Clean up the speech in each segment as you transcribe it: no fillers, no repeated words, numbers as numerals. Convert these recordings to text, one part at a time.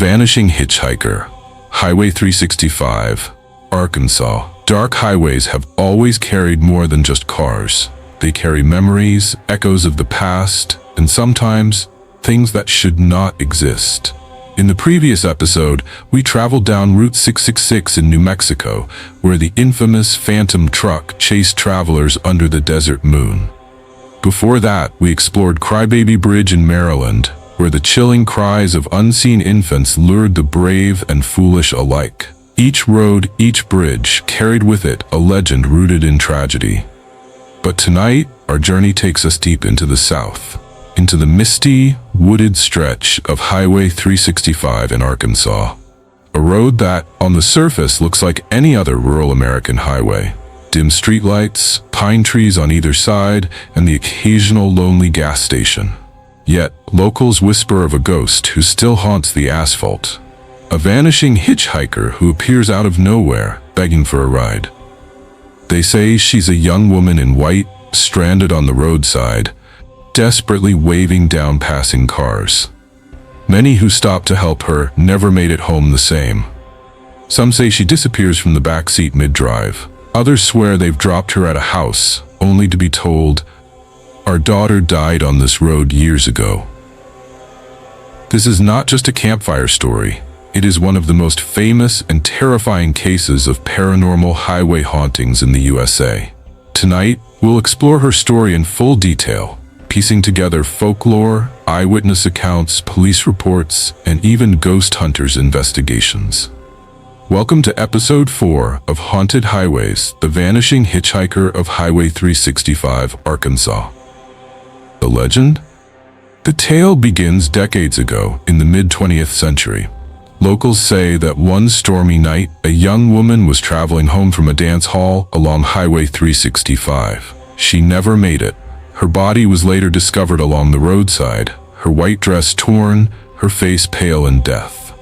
Vanishing Hitchhiker, Highway 365, Arkansas. Dark highways have always carried more than just cars. They carry memories, echoes of the past, and sometimes things that should not exist. In the previous episode, we traveled down Route 666 in New Mexico, where the infamous phantom truck chased travelers under the desert moon. Before that, we explored Crybaby Bridge in Maryland, where the chilling cries of unseen infants lured the brave and foolish alike. Each road, each bridge, carried with it a legend rooted in tragedy. But tonight, our journey takes us deep into the South, into the misty, wooded stretch of Highway 365 in Arkansas. A road that, on the surface, looks like any other rural American highway. Dim streetlights, pine trees on either side, and the occasional lonely gas station. Yet, locals whisper of a ghost who still haunts the asphalt. A vanishing hitchhiker who appears out of nowhere, begging for a ride. They say she's a young woman in white, stranded on the roadside, desperately waving down passing cars. Many who stop to help her never made it home the same. Some say she disappears from the backseat mid-drive. Others swear they've dropped her at a house, only to be told, "Our daughter died on this road years ago." This is not just a campfire story. It is one of the most famous and terrifying cases of paranormal highway hauntings in the USA. Tonight, we'll explore her story in full detail, piecing together folklore, eyewitness accounts, police reports, and even ghost hunters' investigations. Welcome to Episode 4 of Haunted Highways, The Vanishing Hitchhiker of Highway 365, Arkansas. The legend? The tale begins decades ago, in the mid-20th century. Locals say that one stormy night, a young woman was traveling home from a dance hall along Highway 365. She never made it. Her body was later discovered along the roadside, her white dress torn, her face pale in death.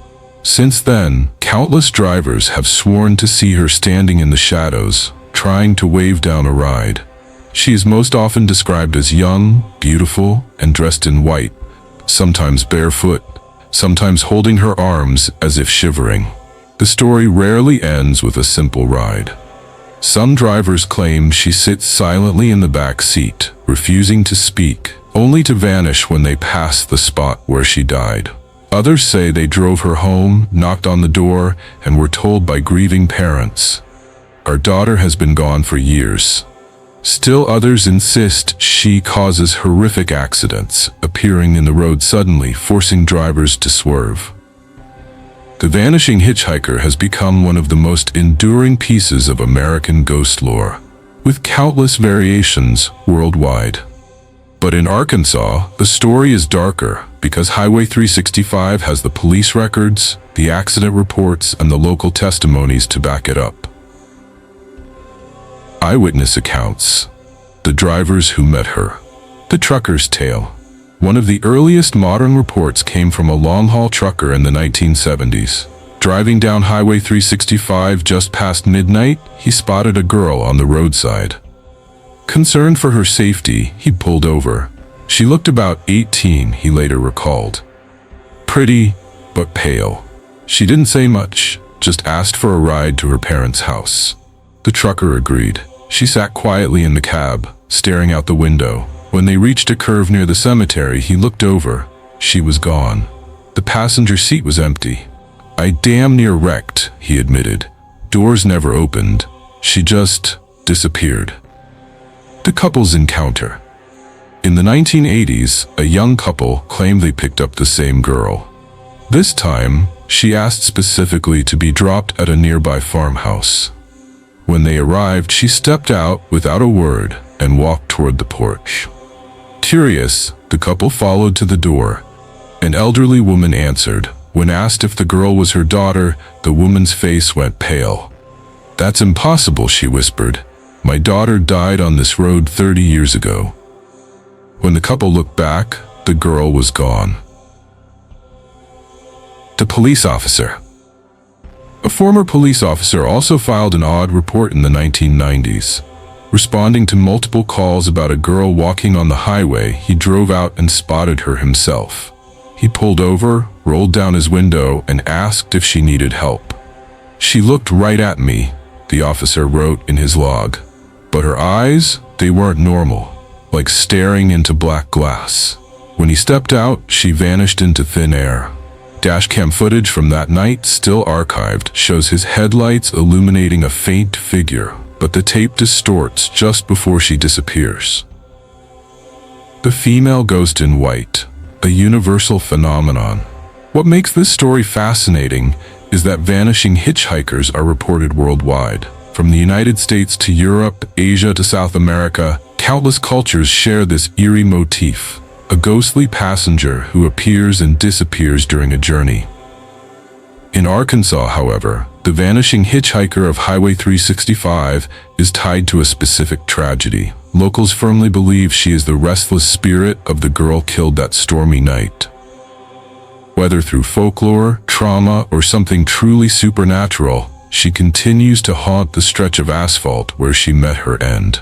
Since then, countless drivers have sworn to see her standing in the shadows, trying to wave down a ride. She is most often described as young, beautiful, and dressed in white, sometimes barefoot, sometimes holding her arms as if shivering. The story rarely ends with a simple ride. Some drivers claim she sits silently in the back seat, refusing to speak, only to vanish when they pass the spot where she died. Others say they drove her home, knocked on the door, and were told by grieving parents, "Our daughter has been gone for years." Still others insist she causes horrific accidents, appearing in the road suddenly, forcing drivers to swerve. The Vanishing Hitchhiker has become one of the most enduring pieces of American ghost lore, with countless variations worldwide. But in Arkansas, the story is darker because Highway 365 has the police records, the accident reports, and the local testimonies to back it up. Eyewitness accounts. The drivers who met her. The trucker's tale. One of the earliest modern reports came from a long-haul trucker in the 1970s. Driving down Highway 365 just past midnight, he spotted a girl on the roadside. Concerned for her safety, he pulled over. She looked about 18, he later recalled. Pretty, but pale. She didn't say much, just asked for a ride to her parents' house. The trucker agreed. She sat quietly in the cab, staring out the window. When they reached a curve near the cemetery, he looked over. She was gone. The passenger seat was empty. "I damn near wrecked," he admitted. "Doors never opened. She just disappeared." The couple's encounter. In the 1980s, a young couple claimed they picked up the same girl. This time, she asked specifically to be dropped at a nearby farmhouse. When they arrived, she stepped out without a word and walked toward the porch. Curious, the couple followed to the door. An elderly woman answered. When asked if the girl was her daughter, the woman's face went pale. "That's impossible," she whispered. "My daughter died on this road 30 years ago." When the couple looked back, the girl was gone. The police officer. A former police officer also filed an odd report in the 1990s. Responding to multiple calls about a girl walking on the highway, he drove out and spotted her himself. He pulled over, rolled down his window, and asked if she needed help. She looked right at me, the officer wrote in his log. But her eyes, they weren't normal, like staring into black glass. When he stepped out, she vanished into thin air. Dashcam footage from that night, still archived, shows his headlights illuminating a faint figure, but the tape distorts just before she disappears. The female ghost in white, a universal phenomenon. What makes this story fascinating is that vanishing hitchhikers are reported worldwide. From the United States to Europe, Asia to South America, countless cultures share this eerie motif, a ghostly passenger who appears and disappears during a journey. In Arkansas, however, the vanishing hitchhiker of Highway 365 is tied to a specific tragedy. Locals firmly believe she is the restless spirit of the girl killed that stormy night. Whether through folklore, trauma, or something truly supernatural, she continues to haunt the stretch of asphalt where she met her end.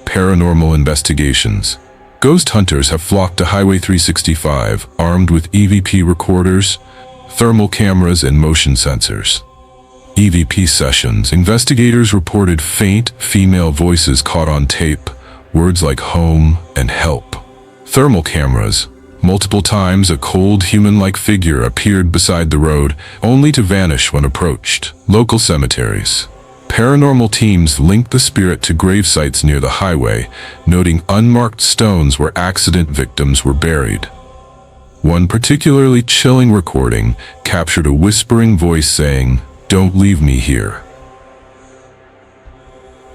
Paranormal investigations. Ghost hunters have flocked to Highway 365, armed with EVP recorders, thermal cameras, and motion sensors. EVP sessions. Investigators reported faint female voices caught on tape, words like home and help. Thermal cameras. Multiple times a cold human-like figure appeared beside the road, only to vanish when approached. Local cemeteries. Paranormal teams linked the spirit to grave sites near the highway, noting unmarked stones where accident victims were buried. One particularly chilling recording captured a whispering voice saying, "Don't leave me here."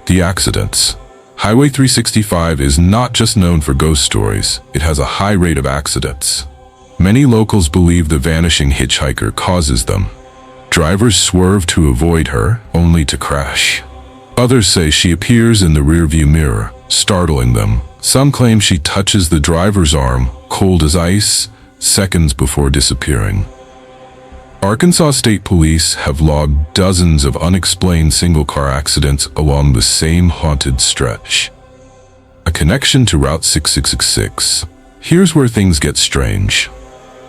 The accidents. Highway 365 is not just known for ghost stories, it has a high rate of accidents. Many locals believe the vanishing hitchhiker causes them. Drivers swerve to avoid her, only to crash. Others say she appears in the rearview mirror, startling them. Some claim she touches the driver's arm, cold as ice, seconds before disappearing. Arkansas State Police have logged dozens of unexplained single-car accidents along the same haunted stretch. A connection to Route 6666. Here's where things get strange.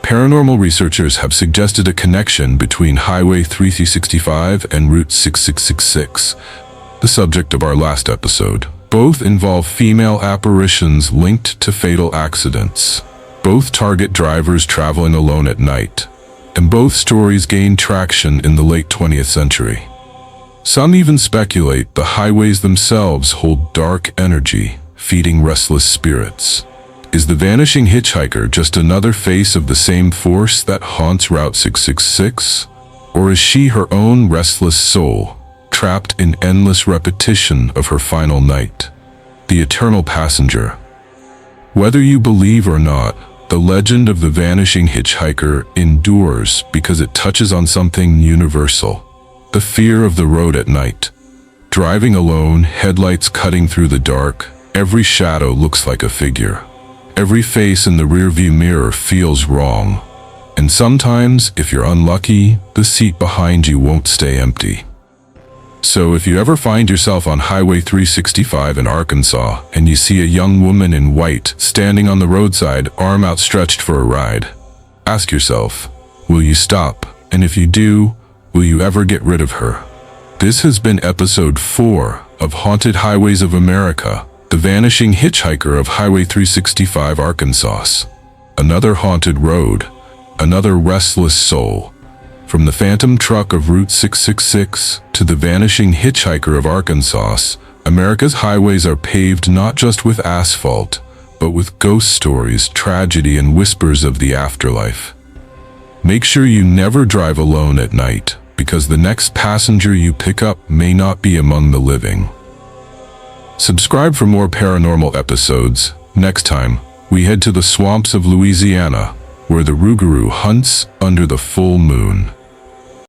Paranormal researchers have suggested a connection between Highway 365 and Route 6666, the subject of our last episode. Both involve female apparitions linked to fatal accidents. Both target drivers traveling alone at night. And both stories gained traction in the late 20th century. Some even speculate the highways themselves hold dark energy, feeding restless spirits. Is the vanishing hitchhiker just another face of the same force that haunts Route 666? Or is she her own restless soul, trapped in endless repetition of her final night? The eternal passenger. Whether you believe or not, the legend of the vanishing hitchhiker endures because it touches on something universal. The fear of the road at night. Driving alone, headlights cutting through the dark, every shadow looks like a figure. Every face in the rearview mirror feels wrong. And sometimes, if you're unlucky, the seat behind you won't stay empty. So if you ever find yourself on Highway 365 in Arkansas and you see a young woman in white standing on the roadside, arm outstretched for a ride, ask yourself, will you stop? And if you do, will you ever get rid of her? This has been episode 4 of Haunted Highways of America, the vanishing hitchhiker of Highway 365 Arkansas. Another haunted road, another restless soul. From the phantom truck of Route 666 to the vanishing hitchhiker of Arkansas, America's highways are paved not just with asphalt, but with ghost stories, tragedy, and whispers of the afterlife. Make sure you never drive alone at night, because the next passenger you pick up may not be among the living. Subscribe for more paranormal episodes. Next time, we head to the swamps of Louisiana, where the rougarou hunts under the full moon.